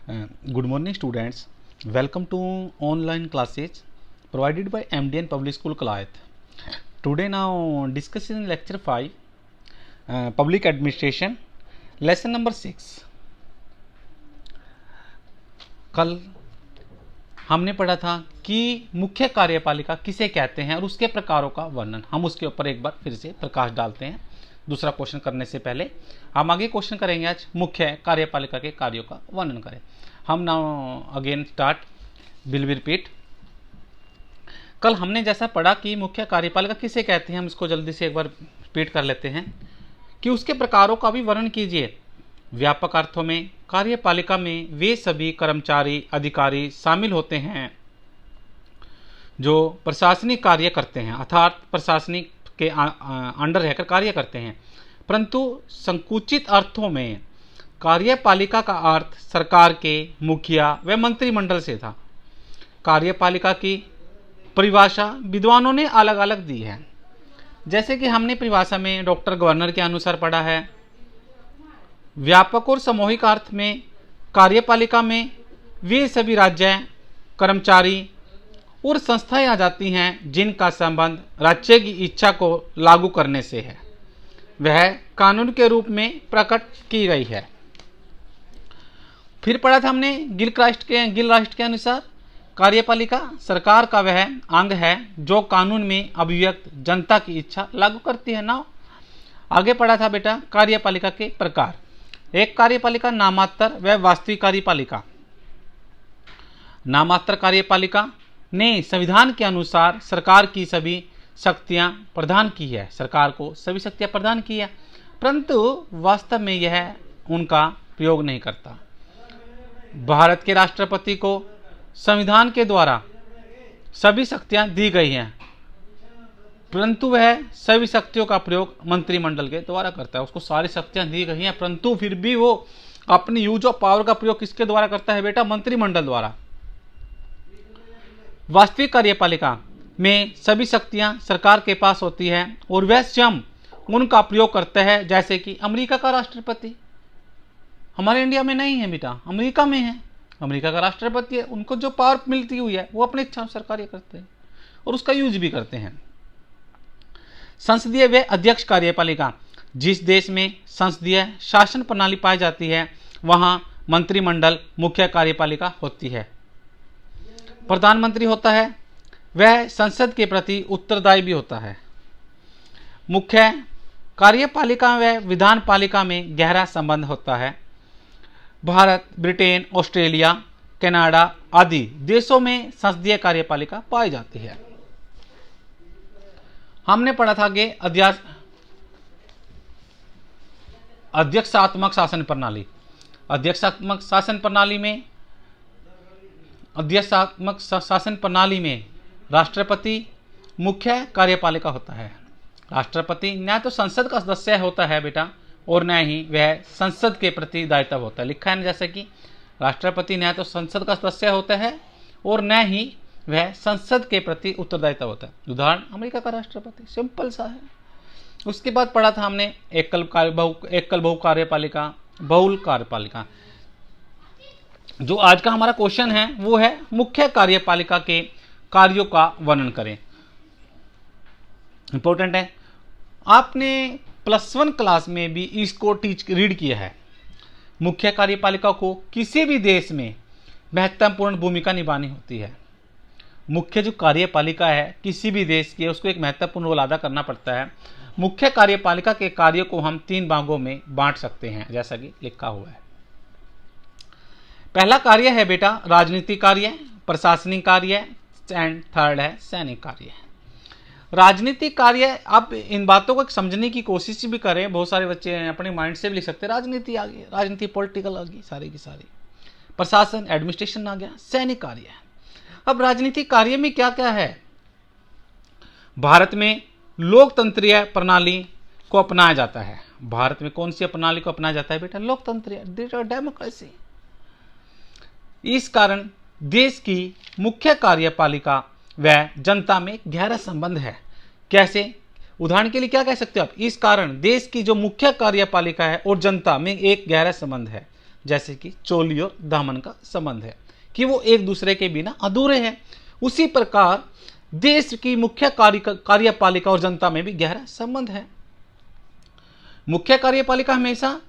Good morning, students. Welcome to online classes provided by MDN Public School Kalayat. Today, now discussing lecture 5, Public Administration, lesson number 6. कल हमने पढ़ा था कि मुख्य कार्यपालिका किसे कहते हैं और उसके प्रकारों का वर्णन। हम उसके ऊपर एक बार फिर से प्रकाश डालते हैं। दूसरा क्वेश्चन करने से पहले हम आगे क्वेश्चन करेंगे। आज मुख्य कार्यपालिका के कार्यों का वर्णन करें। हम now again start, will be repeat. कल हमने जैसा पढ़ा कि मुख्य कार्यपालिका किसे कहते हैं, हम इसको जल्दी से एक बार रिपीट कर लेते हैं कि उसके प्रकारों का भी वर्णन कीजिए। व्यापक अर्थों में कार्यपालिका में वे सभी कर्मचारी अधिकारी शामिल होते हैं जो प्रशासनिक कार्य करते हैं, अर्थात प्रशासनिक के अंडर रहकर कार्य करते हैं। परंतु संकुचित अर्थों में कार्यपालिका का अर्थ सरकार के मुखिया व मंत्रिमंडल से था। कार्यपालिका की परिभाषा विद्वानों ने अलग अलग दी है। जैसे कि हमने परिभाषा में डॉक्टर गवर्नर के अनुसार पढ़ा है। व्यापक और सामूहिक अर्थ में कार्यपालिका में वे सभी राज्य कर्मचारी और संस्थाएं आ जाती हैं जिनका संबंध राज्य की इच्छा को लागू करने से है, वह कानून के रूप में प्रकट की गई है। फिर पढ़ा था हमने गिल राष्ट्र के अनुसार कार्यपालिका सरकार का वह अंग है जो कानून में अभिव्यक्त जनता की इच्छा लागू करती है। ना आगे पढ़ा था बेटा कार्यपालिका के प्रकार। एक कार्यपालिका नामात्र व वास्तविक कार्यपालिका। नामात्र कार्यपालिका ने संविधान के अनुसार सरकार की सभी शक्तियां प्रदान की है, सरकार को सभी शक्तियां प्रदान की है, परंतु वास्तव में यह उनका प्रयोग नहीं करता। भारत के राष्ट्रपति को संविधान के द्वारा सभी शक्तियां दी गई हैं, परंतु वह सभी शक्तियों का प्रयोग मंत्रिमंडल के द्वारा करता है। उसको सारी शक्तियां दी गई हैं, परंतु फिर भी वो अपनी यूज ऑफ पावर का प्रयोग किसके द्वारा करता है बेटा? मंत्रिमंडल द्वारा। वास्तविक कार्यपालिका में सभी शक्तियां सरकार के पास होती है और वह स्वयं उनका प्रयोग करता है। जैसे कि अमेरिका का राष्ट्रपति हमारे इंडिया में नहीं है बेटा, अमेरिका में है। अमेरिका का राष्ट्रपति है, उनको जो पावर मिलती हुई है वो अपने इच्छा अनुसार कार्य करते हैं और उसका यूज भी करते हैं। संसदीय व अध्यक्ष कार्यपालिका। जिस देश में संसदीय शासन प्रणाली पाई जाती है वहां मंत्रिमंडल मुख्य कार्यपालिका होती है। प्रधानमंत्री होता है, वह संसद के प्रति उत्तरदायी भी होता है। मुख्य कार्यपालिका व विधान पालिका में गहरा संबंध होता है। भारत, ब्रिटेन, ऑस्ट्रेलिया, कनाडा आदि देशों में संसदीय कार्यपालिका पाई जाती है। हमने पढ़ा था कि अध्यक्षात्मक शासन प्रणाली। अध्यक्षात्मक शासन प्रणाली में राष्ट्रपति मुख्य कार्यपालिका होता है। राष्ट्रपति न तो संसद का सदस्य होता है बेटा और न ही वह संसद के प्रति दायित्व होता है। लिखा है ना, जैसे कि राष्ट्रपति न तो संसद का सदस्य होता है और न ही वह संसद के प्रति उत्तरदायित्व होता है। उदाहरण अमेरिका का राष्ट्रपति, सिंपल सा है। उसके बाद पढ़ा था हमने एकल बहु कार्यपालिका, बहुल कार्यपालिका। जो आज का हमारा क्वेश्चन है वो है मुख्य कार्यपालिका के कार्यों का वर्णन करें। इंपॉर्टेंट है, आपने +1 क्लास में भी इसको रीड किया है। मुख्य कार्यपालिका को किसी भी देश में महत्वपूर्ण भूमिका निभानी होती है। मुख्य जो कार्यपालिका है किसी भी देश की, उसको एक महत्वपूर्ण रोल अदा करना पड़ता है। मुख्य कार्यपालिका के कार्यों को हम 3 भागों में बांट सकते हैं, जैसा कि लिखा हुआ है। पहला कार्य है बेटा राजनीतिक कार्य, प्रशासनिक कार्य एंड थर्ड है सैनिक कार्य। राजनीतिक कार्य, आप इन बातों को समझने की कोशिश भी करें। बहुत सारे बच्चे अपने माइंड से भी लिख सकते हैं राजनीति आ गई, राजनीति पॉलिटिकल आ गई, सारी की सारी। प्रशासन एडमिनिस्ट्रेशन आ गया, सैनिक कार्य है। अब राजनीतिक कार्य में क्या क्या है? भारत में लोकतंत्रीय प्रणाली को अपनाया जाता है। भारत में कौन सी प्रणाली को अपनाया जाता है बेटा? लोकतंत्रीय, डेमोक्रेसी। इस कारण देश की मुख्य कार्यपालिका व जनता में गहरा संबंध है। कैसे? उदाहरण के लिए क्या कह सकते हो आप? इस कारण देश की जो मुख्य कार्यपालिका है और जनता में एक गहरा संबंध है। जैसे कि चोली और दामन का संबंध है कि वो एक दूसरे के बिना अधूरे हैं। उसी प्रकार देश की मुख्य कार्यपालिका और जनता में भी गहरा संबंध है। मुख्य कार्यपालिका हमेशा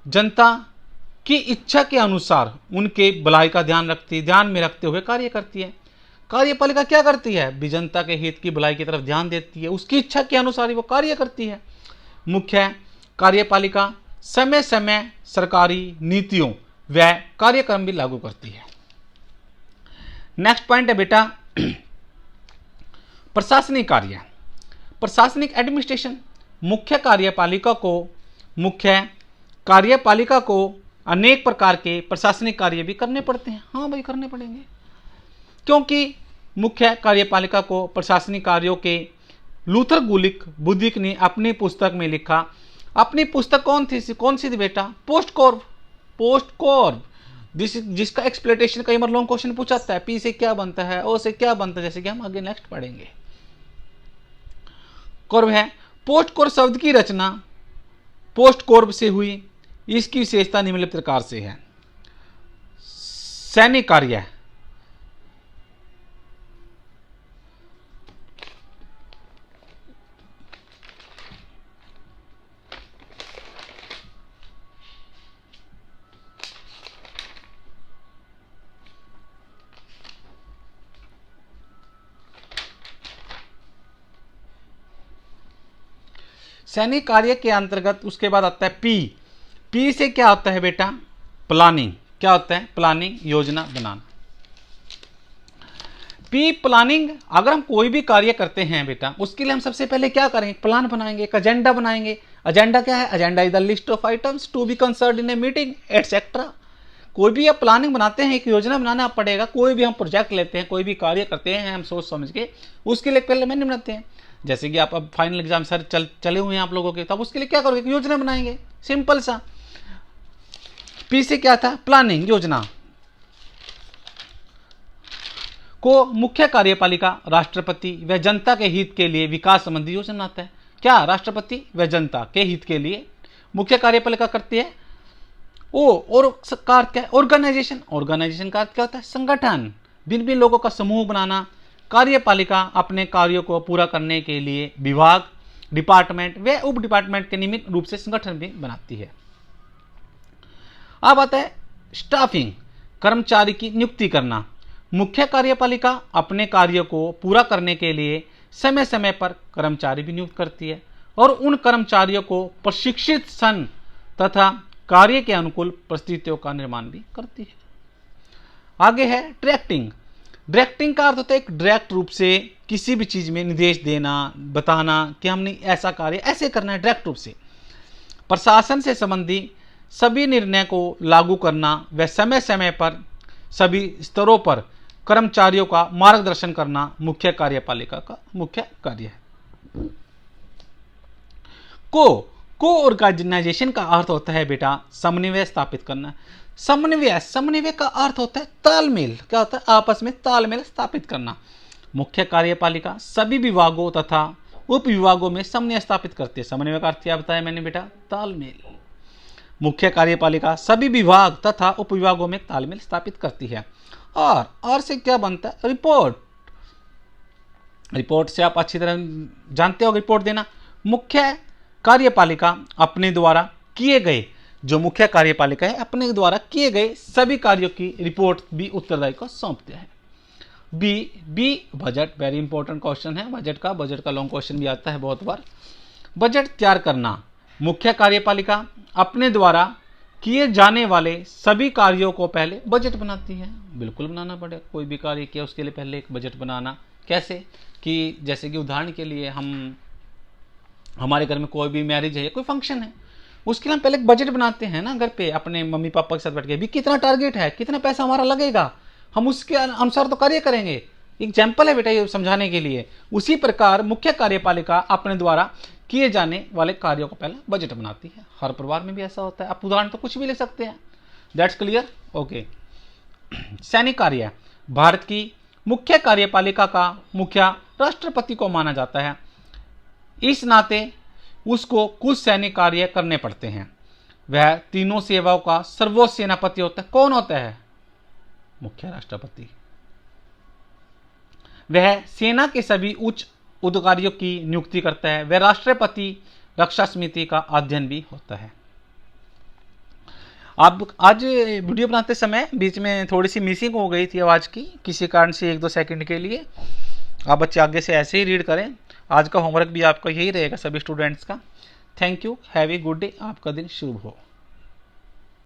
जनता की इच्छा के अनुसार उनके भलाई का ध्यान में रखते हुए कार्य करती है। कार्यपालिका क्या करती है? भी जनता के हित की भलाई की तरफ ध्यान देती है, उसकी इच्छा के अनुसार ही वो कार्य करती है। मुख्य कार्यपालिका समय समय सरकारी नीतियों व कार्यक्रम भी लागू करती है। नेक्स्ट पॉइंट है बेटा प्रशासनिक कार्य, प्रशासनिक एडमिनिस्ट्रेशन। मुख्य कार्यपालिका को अनेक प्रकार के प्रशासनिक कार्य भी करने पड़ते हैं। हाँ भाई, करने पड़ेंगे, क्योंकि मुख्य कार्यपालिका को प्रशासनिक कार्यों के लूथर गुलिक बुद्धिक ने अपनी पुस्तक में लिखा। अपनी पुस्तक कौन सी थी बेटा? पोस्ट जिसका एक्सप्लेनेशन कई बार लॉन्ग क्वेश्चन पूछाता है, पी से क्या बनता है, ओ से क्या बनता है, जैसे कि हम आगे नेक्स्ट पढ़ेंगे। कॉर्ब है। पोस्ट कॉर्ब शब्द की रचना पोस्ट कॉर्ब से हुई। इसकी विशेषता निम्नलिखित प्रकार से है। सैनिक कार्य, सैनिक कार्य के अंतर्गत उसके बाद आता है पी से क्या होता है बेटा? प्लानिंग। क्या होता है? प्लानिंग, योजना बनाना। प्लानिंग, अगर हम कोई भी कार्य करते हैं बेटा, उसके लिए हम सबसे पहले क्या करेंगे? प्लान बनाएंगे, एक एजेंडा बनाएंगे। एजेंडा क्या है? Agenda is the list of items to be concerned in a meeting etcetera. कोई भी आप प्लानिंग बनाते हैं, एक योजना बनाना पड़ेगा। कोई भी हम प्रोजेक्ट लेते हैं, कोई भी कार्य करते हैं, हम सोच समझ के उसके लिए पहले मैंने बनाते हैं। जैसे कि आप अब फाइनल एग्जाम सर चले हुए हैं आप लोगों के, तब उसके लिए क्या करोगे? योजना बनाएंगे, सिंपल सा। पी से क्या था? प्लानिंग, योजना। को मुख्य कार्यपालिका राष्ट्रपति व जनता के हित के लिए विकास संबंधी योजना बनाता है। क्या? राष्ट्रपति व जनता के हित के लिए मुख्य कार्यपालिका करती है। और कार्य क्या? ऑर्गेनाइजेशन का अर्थ क्या होता है? संगठन, भिन्न भिन्न लोगों का समूह बनाना। कार्यपालिका अपने कार्यों को पूरा करने के लिए विभाग, डिपार्टमेंट व उप डिपार्टमेंट के नियमित रूप से संगठन भी बनाती है। अब आता है स्टाफिंग, कर्मचारी की नियुक्ति करना। मुख्य कार्यपालिका अपने कार्यों को पूरा करने के लिए समय समय पर कर्मचारी भी नियुक्त करती है और उन कर्मचारियों को प्रशिक्षित सन तथा कार्य के अनुकूल परिस्थितियों का निर्माण भी करती है। आगे है डायरेक्टिंग। डायरेक्टिंग का अर्थ होता है एक डायरेक्ट रूप से किसी भी चीज में निर्देश देना, बताना कि हमने ऐसा कार्य ऐसे करना है, डायरेक्ट रूप से। प्रशासन से संबंधी सभी निर्णय को लागू करना व समय समय पर सभी स्तरों पर कर्मचारियों का मार्गदर्शन करना मुख्य कार्यपालिका का मुख्य कार्य है। को ऑर्गेनाइजेशन का अर्थ होता है बेटा समन्वय स्थापित करना। समन्वय का अर्थ होता है तालमेल। क्या होता है? आपस में तालमेल स्थापित करना। मुख्य कार्यपालिका सभी विभागों तथा उप विभागों में समन्वय स्थापित करती है। समन्वय का अर्थ क्या बताया मैंने बेटा? तालमेल। मुख्य कार्यपालिका सभी विभाग तथा उप विभागों में तालमेल स्थापित करती है। और से क्या बनता है? रिपोर्ट से आप अच्छी तरह जानते हो, रिपोर्ट देना। मुख्य कार्यपालिका अपने द्वारा किए गए, जो मुख्य कार्यपालिका है अपने द्वारा किए गए सभी कार्यों की रिपोर्ट भी उत्तरदायी को सौंपते हैं। B budget, very important question है बजट का लॉन्ग क्वेश्चन भी आता है बहुत बार। बजट तैयार करना। मुख्य कार्यपालिका अपने द्वारा किए जाने वाले सभी कार्यों को पहले बजट बनाती है। बिल्कुल बनाना पड़ेगा, कोई भी कार्य किया उसके लिए पहले एक बजट बनाना। कैसे? कि जैसे कि उदाहरण के लिए हमारे घर में कोई भी मैरिज है, कोई फंक्शन है, उसके लिए हम पहले एक बजट बनाते हैं ना घर पे अपने मम्मी पापा के साथ बैठ के, भी कितना टारगेट है, कितना पैसा हमारा लगेगा, हम उसके अनुसार तो कार्य करेंगे। एग्जाम्पल है बेटा ये समझाने के लिए। उसी प्रकार मुख्य कार्यपालिका अपने द्वारा किए जाने वाले कार्यों को पहले बजट बनाती है। हर परिवार में भी ऐसा होता है। आप उदाहरण तो कुछ भी ले सकते हैं। That's clear? ओके। सैनिक कार्य। भारत की मुख्य कार्यपालिका का मुखिया राष्ट्रपति को माना जाता है। इस नाते उसको कुछ सैनिक कार्य करने पड़ते हैं। वह तीनों सेवाओं का सर्वोच्च सेनापति होता है। कौन होता है? मुख्य राष्ट्रपति। वह सेना के सभी उच्च अधिकारियों की नियुक्ति करता है। वह राष्ट्रपति रक्षा समिति का अध्ययन भी होता है। आप आज वीडियो बनाते समय बीच में थोड़ी सी मिसिंग हो गई थी आवाज़ की, किसी कारण से 1-2 सेकंड के लिए। आप बच्चे आगे से ऐसे ही रीड करें। आज का होमवर्क भी आपका यही रहेगा सभी स्टूडेंट्स का। Thank you, have a good day. आपका दिन शुभ हो।